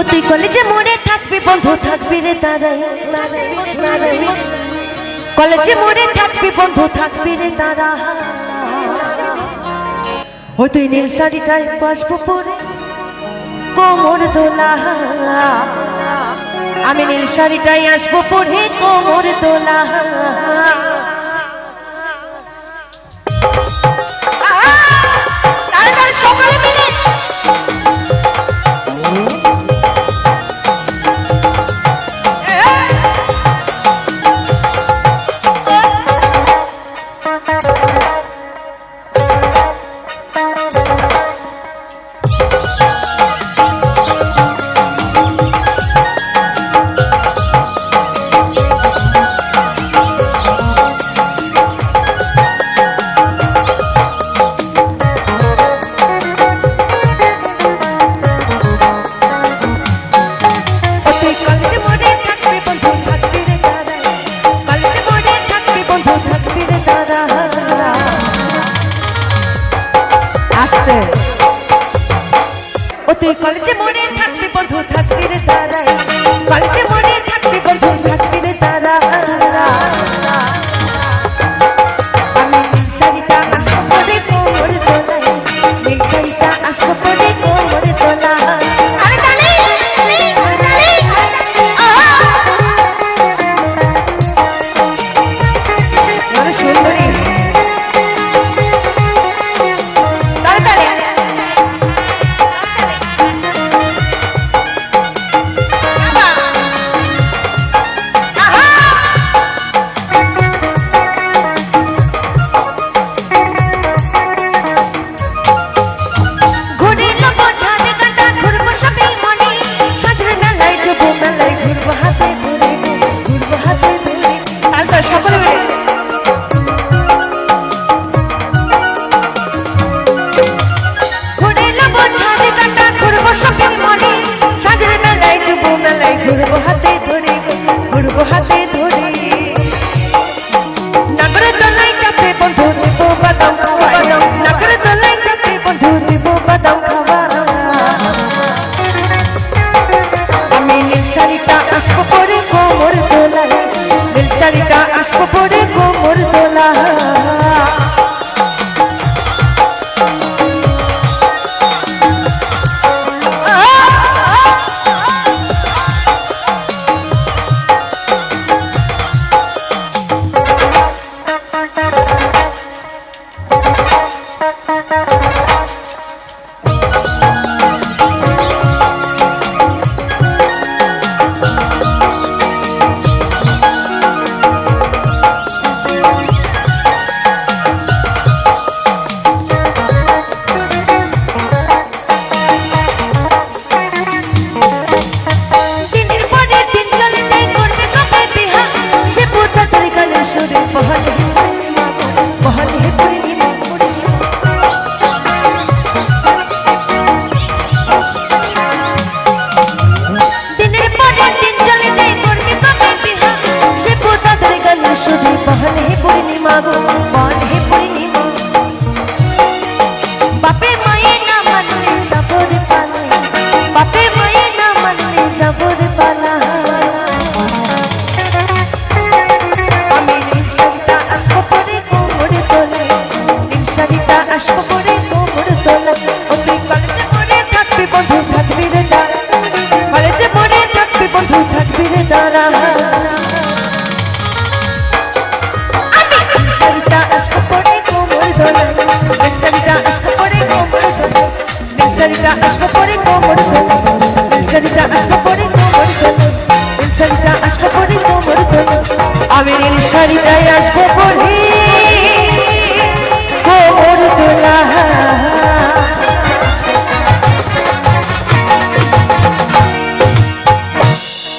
তুই কলেজে মোড়ে থাকবি বন্ধু থাকবি রে তারাই কলেজে মোড়ে থাকবি বন্ধু থাকবি রে তারা ও তুই নীল শাড়িটাই পাসবো পরে কোমর দোলা আমি নীল শাড়িটাই আসবো পরে কোমর দোলা সকালে মিলে তুই কলেজে মোড়ে থাকবি বন্ধু থাকবি রে তারা কলেজে মোড়ে থাকবি বন্ধু থাকবি রে তারা আমি নীল শাড়িটা আসবো পরে কোমর দোলায় নীল শাড়িটা আসবো পরে কোমর দোলায় সুন্দরী সকলে ঘুরে নেবো ছাড়ে কাটা ঘুরবো শপিং মলে সাজরে মেলায় যুব মেলায় ঘুরবো হাতে ধরে নাগরে দোলায় চাপে বন্ধু দিব বাদাম খাওয়া নাগরে দোলায় চাপে বন্ধু দিব বাদাম খাওয়া আমি নীল শাড়িটা আসবো পরে কোমর দোলায় নীল শাড়িটা আসবো পরে কোমর দোলা বাপে মায়ে না মানলে যাবরে পালা বাপে মায়ে না মানলে যাবরে পালা আমি নীল শাড়িটা আসবো পরে কোমর দোলা নীল শাড়িটা আসবো পরে কোমর দোলা ও তুই কলেজে মোড়ে থাকবি বন্ধু থাকবি রে তারা কলেজে মোড়ে থাকবি বন্ধু থাকবি রে তারা শাড়িটা আসবো পরে কোমর দোলা শাড়িটা আসবো পরে কোমর দোলা শাড়িটা আসবো পরে কোমর দোলা আমি নীল শাড়িটাই আসবো পরে